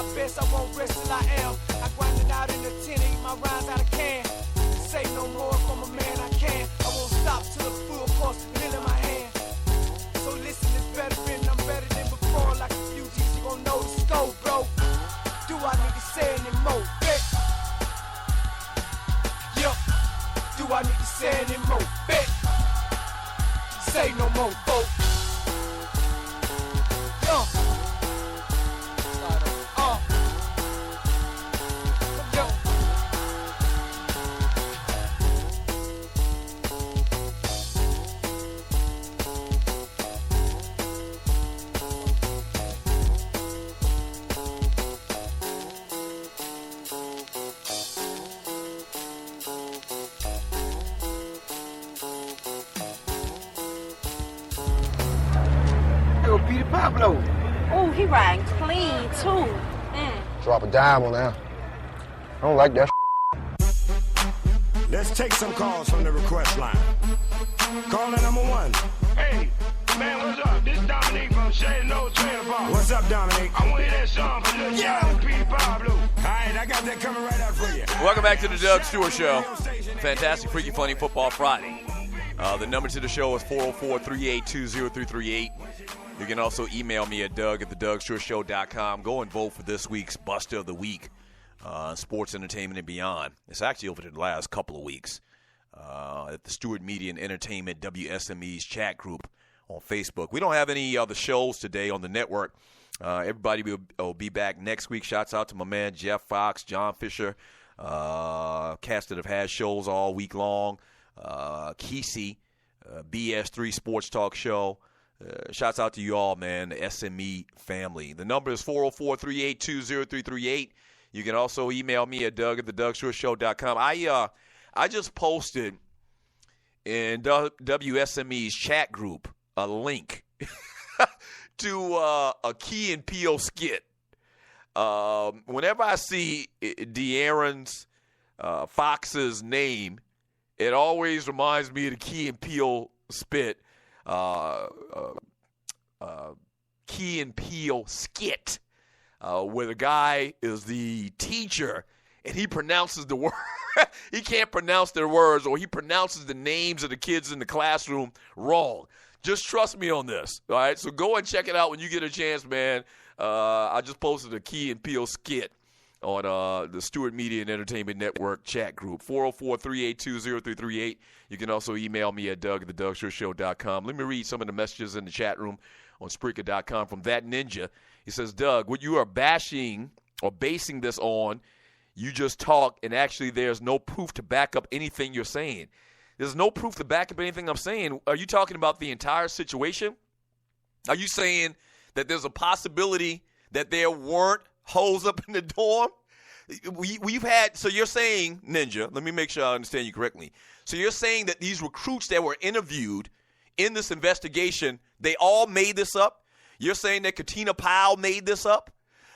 my best, I won't rest till I am. I grind it out in the tin, eat my rhymes out of can. Say no more from a man I can. I won't stop till the full course, mill in my hand. So listen, it's better than I'm better than before. Like a few G's, you gon' know the scope, bro. Do I need to say anymore, bitch? Yo, do I need to say anymore, bitch? Say no more, folks. Oh, he rang clean, too. Drop a dime on that. I don't like that. Let's take some calls from the request line. Caller number 1. Hey, man, what's up? This is Dominique from Shady Nose Trailer Park. What's up, Dominique? I want to hear that song from Lil John and Peter Pablo. All right, I got that coming right out for you. Welcome back to the Doug Stewart Show. Fantastic, freaky, funny Football Friday. The number to the show is 404-382-0338. You can also email me at doug@thedougstewartshow.com. Go and vote for this week's Buster of the Week, sports, entertainment, and beyond. It's actually over the last couple of weeks at the Stewart Media and Entertainment WSME's chat group on Facebook. We don't have any other shows today on the network. Everybody will be back next week. Shouts out to my man Jeff Fox, John Fisher, cast that have had shows all week long. Kesey, BS3 Sports Talk Show. Shouts out to you all, man, the SME family. The number is 404-382-0338. You can also email me at doug@thedougstewartshow.com. I just posted in WSME's chat group a link to a Key and Peele skit. Whenever I see De'Aaron's Fox's name, it always reminds me of the Key and Peele skit. Key and Peele skit, where the guy is the teacher and he pronounces the word. He can't pronounce their words, or he pronounces the names of the kids in the classroom wrong. Just trust me on this, all right? So go and check it out when you get a chance, man. I just posted a Key and Peele skit on the Stewart Media and Entertainment Network chat group, 404-382-0338. You can also email me at doug@thedougstewartshow.com. Let me read some of the messages in the chat room on Spreaker.com from That Ninja. He says, Doug, what you are bashing or basing this on, you just talk, and actually there's no proof to back up anything you're saying. There's no proof to back up anything I'm saying. Are you talking about the entire situation? Are you saying that there's a possibility that there weren't holes up in the dorm? We've had, so you're saying, Ninja, let me make sure I understand you correctly. So you're saying that these recruits that were interviewed in this investigation, they all made this up? You're saying that Katina Peul made this up?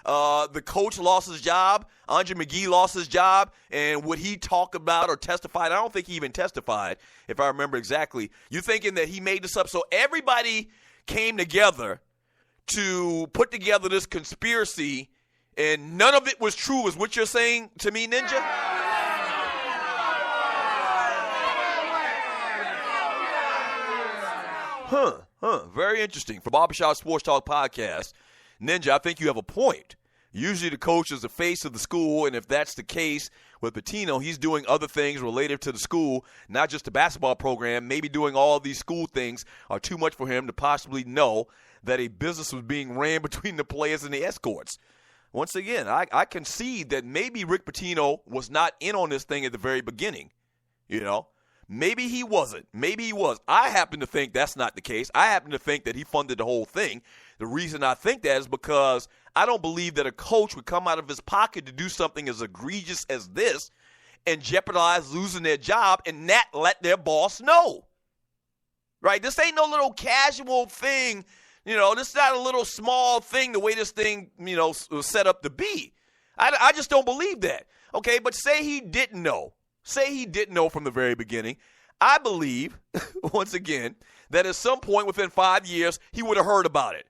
The coach lost his job, Andre McGee lost his job, and would he talk about or testified? I don't think he even testified, if I remember exactly. You thinking that he made this up? So everybody came together to put together this conspiracy, and none of it was true, is what you're saying to me, Ninja? Very interesting. For Barbershop Sports Talk Podcast, Ninja, I think you have a point. Usually the coach is the face of the school, and if that's the case with Pitino, he's doing other things related to the school, not just the basketball program. Maybe doing all these school things are too much for him to possibly know that a business was being ran between the players and the escorts. Once again, I concede that maybe Rick Pitino was not in on this thing at the very beginning. You know, maybe he wasn't. Maybe he was. I happen to think that's not the case. I happen to think that he funded the whole thing. The reason I think that is because I don't believe that a coach would come out of his pocket to do something as egregious as this and jeopardize losing their job and not let their boss know. Right? This ain't no little casual thing. You know, this is not a little small thing the way this thing, you know, was set up to be. I just don't believe that. Okay, but say he didn't know. Say he didn't know from the very beginning. I believe, once again, that at some point within 5 years, he would have heard about it.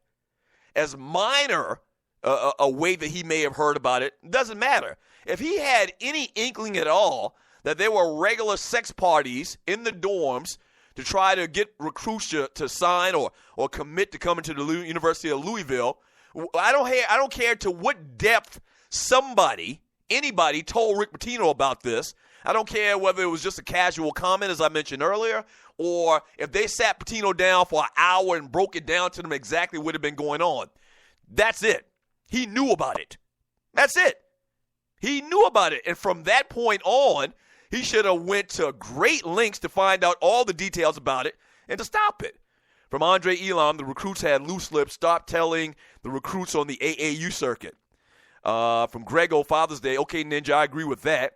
As minor a way that he may have heard about it. Doesn't matter. If he had any inkling at all that there were regular sex parties in the dorms to try to get recruits to sign or commit to coming to the University of Louisville, I don't care to what depth anybody told Rick Pitino about this. I don't care whether it was just a casual comment, as I mentioned earlier, or if they sat Pitino down for an hour and broke it down to them exactly what had been going on. That's it. He knew about it. That's it. He knew about it. And from that point on, he should have went to great lengths to find out all the details about it and to stop it. From Andre Elam, the recruits had loose lips. Stop telling the recruits on the AAU circuit. From Grego, Father's Day, okay, Ninja, I agree with that.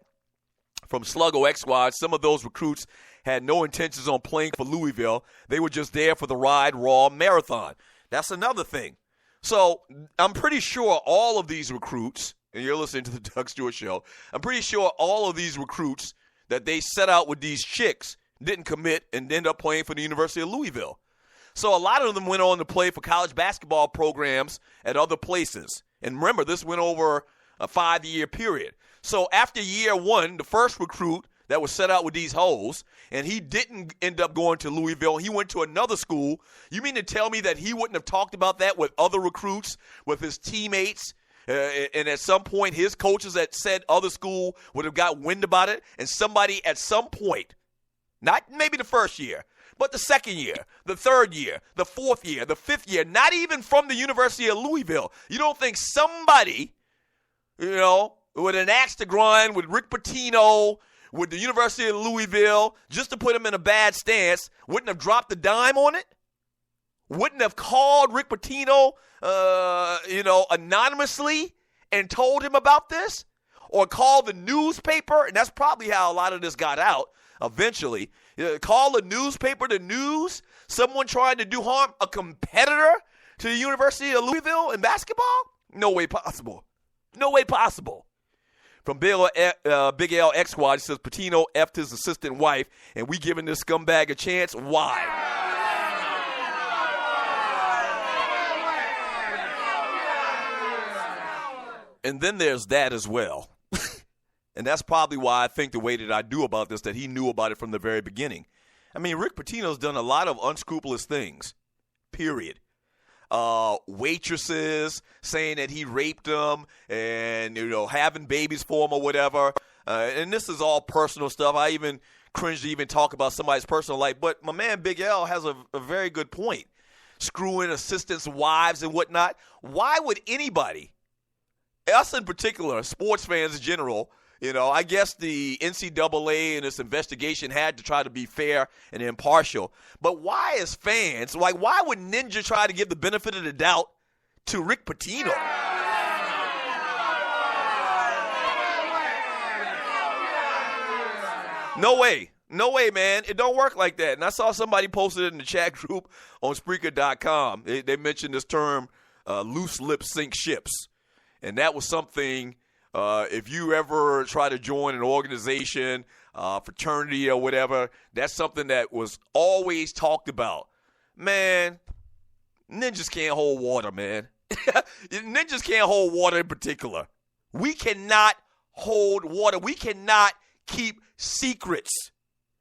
From Sluggo XY, some of those recruits had no intentions on playing for Louisville. They were just there for the ride, raw marathon. That's another thing. So I'm pretty sure all of these recruits, and you're listening to the Doug Stewart Show, I'm pretty sure all of these recruits that they set out with these chicks didn't commit and end up playing for the University of Louisville. So a lot of them went on to play for college basketball programs at other places. And remember, this went over a 5-year period. So after year one, the first recruit that was set out with these hoes, and he didn't end up going to Louisville, he went to another school. You mean to tell me that he wouldn't have talked about that with other recruits, with his teammates, and at some point his coaches at said other school would have got wind about it, and somebody at some point, not maybe the first year, but the second year, the third year, the fourth year, the fifth year, not even from the University of Louisville. You don't think somebody, with an axe to grind, with Rick Pitino, with the University of Louisville, just to put him in a bad stance, wouldn't have dropped the dime on it? Wouldn't have called Rick Pitino, anonymously and told him about this? Or called the newspaper, and that's probably how a lot of this got out eventually. Call the newspaper the news? Someone trying to do harm? A competitor to the University of Louisville in basketball? No way possible. No way possible. From Big L X Squad, it says Pitino effed his assistant wife, and we giving this scumbag a chance? Why? And then there's that as well. And that's probably why I think the way that I do about this, that he knew about it from the very beginning. I mean, Rick Pitino's done a lot of unscrupulous things, period. Waitresses saying that he raped them and, having babies for them or whatever. And this is all personal stuff. I even cringe to even talk about somebody's personal life. But my man Big L has a very good point. Screwing assistants' wives and whatnot. Why would anybody, us in particular, sports fans in general, I guess the NCAA and this investigation had to try to be fair and impartial. But why as fans, why would Ninja try to give the benefit of the doubt to Rick Pitino? No way. No way, man. It don't work like that. And I saw somebody posted it in the chat group on Spreaker.com. They mentioned this term, loose lips sink ships. And that was something, if you ever try to join an organization, fraternity or whatever, that's something that was always talked about. Man, ninjas can't hold water, man. Ninjas can't hold water in particular. We cannot hold water. We cannot keep secrets.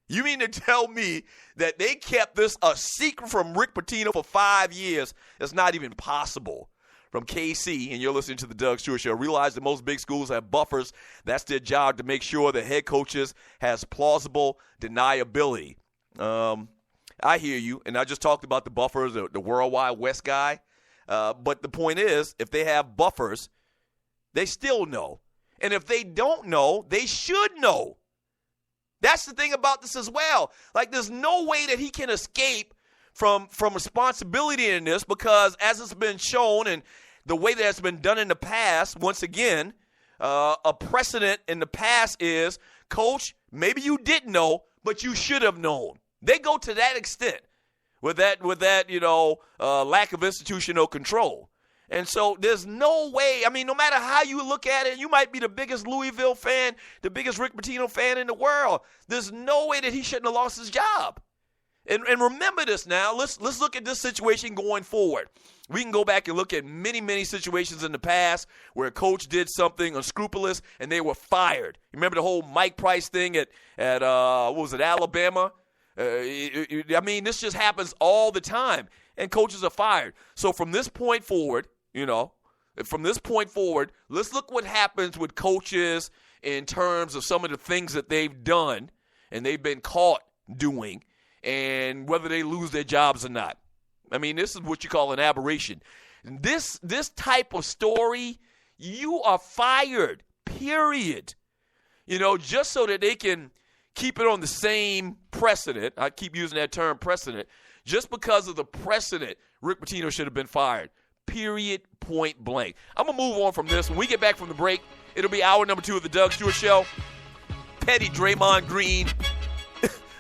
You mean to tell me that they kept this a secret from Rick Pitino for 5 years? It's not even possible. From KC, and you're listening to the Doug Stewart Show, realize that most big schools have buffers. That's their job, to make sure the head coaches has plausible deniability. I hear you, and I just talked about the buffers, the Worldwide West guy. But the point is, if they have buffers, they still know. And if they don't know, they should know. That's the thing about this as well. Like, there's no way that he can escape from responsibility in this, because as it's been shown and the way that it's been done in the past, once again, a precedent in the past is, Coach, maybe you didn't know, but you should have known. They go to that extent with that lack of institutional control. And so there's no way, no matter how you look at it, you might be the biggest Louisville fan, the biggest Rick Pitino fan in the world. There's no way that he shouldn't have lost his job. And remember this now. Let's look at this situation going forward. We can go back and look at many, many situations in the past where a coach did something unscrupulous and they were fired. You remember the whole Mike Price thing at what was it, Alabama? I mean, this just happens all the time, and coaches are fired. So from this point forward, let's look what happens with coaches in terms of some of the things that they've done and they've been caught doing, and whether they lose their jobs or not. I mean, this is what you call an aberration. This type of story, you are fired, period. Just so that they can keep it on the same precedent. I keep using that term, precedent. Just because of the precedent, Rick Pitino should have been fired, period, point blank. I'm going to move on from this. When we get back from the break, it'll be hour number 2 of the Doug Stewart Show. Petty Draymond Green.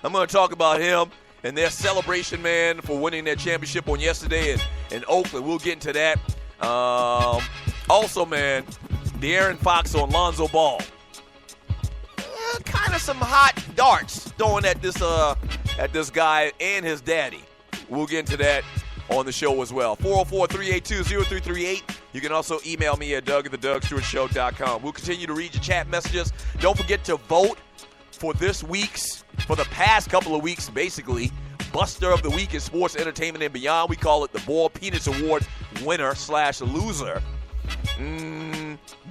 I'm going to talk about him and their celebration, man, for winning their championship on yesterday in Oakland. We'll get into that. Also, man, De'Aaron Fox on Lonzo Ball. Kind of some hot darts thrown at this guy and his daddy. We'll get into that on the show as well. 404-382-0338. You can also email me at doug@thedougstewartshow.com. We'll continue to read your chat messages. Don't forget to vote for the past couple of weeks, basically, Buster of the Week in Sports, Entertainment, and Beyond. We call it the Ball Penis Award winner/loser.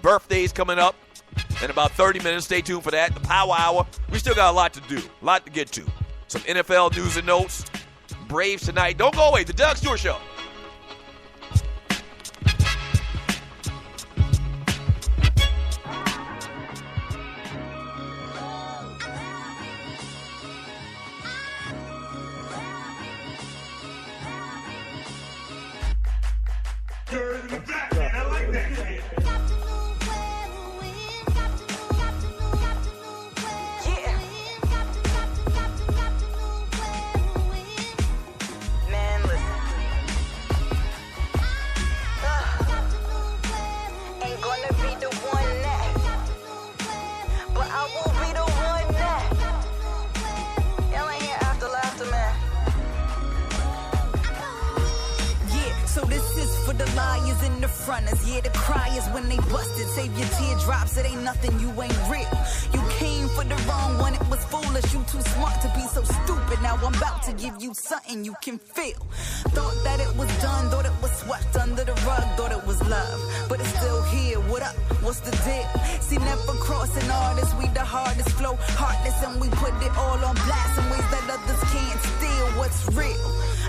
Birthdays coming up in about 30 minutes. Stay tuned for that. The Power Hour. We still got a lot to do, a lot to get to. Some NFL news and notes. Braves tonight. Don't go away. The Doug Stewart Show. I like that shit. Man, listen. Ain't gonna be the one that, but I will be the one that. Y'all ain't here after laughter, man. Yeah, so this is for the liars and the fronters. Yeah, the criers when they busted. Save your teardrops, it ain't nothing, you ain't real. You came for the wrong one, it was foolish. You too smart to be so stupid. Now I'm about to give you something you can feel. Thought that it was done, thought it was swept under the rug, thought it was love, but it's still here. What up? What's the deal? See, never crossing artists, we the hardest, flow heartless, and we put it all on blast in ways that others can't steal. What's real?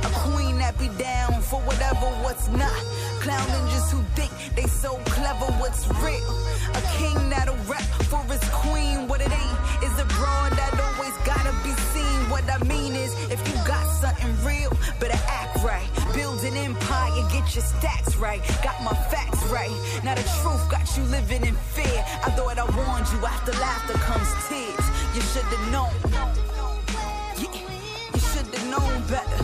A queen that be down for whatever, what's not. Clown ninjas who think they so clever, what's real? A king that'll rap for his queen. What it ain't is a broad that always gotta be seen. What I mean is, if you got something real, better act right. Build an empire, get your stacks right. Got my facts right. Now the truth got you living in fear. I thought I warned you, after laughter comes tears. You should've known. Yeah, you should've known better.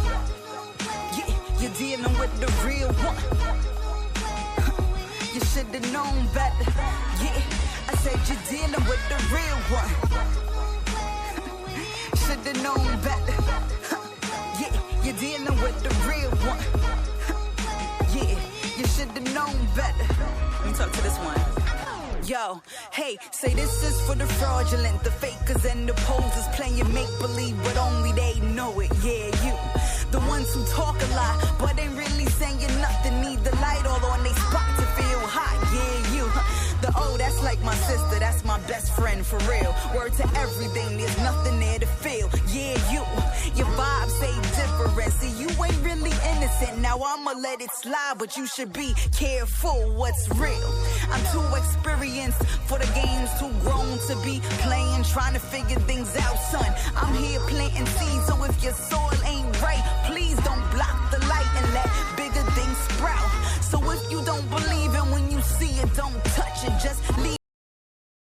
Yeah, you're dealing with the real one. You should've known better. Yeah, I said you're dealing with the real one. Should've known better. Yeah, you're dealing with the real one. Yeah, you should've known better. Let me talk to this one. Yo, hey, say this is for the fraudulent, the fakers and the posers playing make-believe, but only they know it. Yeah, you, the ones who talk a lot, but ain't really saying nothing. Need the light all on they spot to feel hot. Yeah, you, the that's like my sister, that's my best friend for real. Word to everything, there's nothing there to feel. Yeah, your vibes say different. See, you ain't really innocent. Now I'ma let it slide, but you should be careful what's real. I'm too experienced for the games, too grown to be playing, trying to figure things out, son. I'm here planting seeds, so if your soil ain't right, please don't block the light and let bigger things sprout. So if you don't believe it when you see it, don't touch it, just leave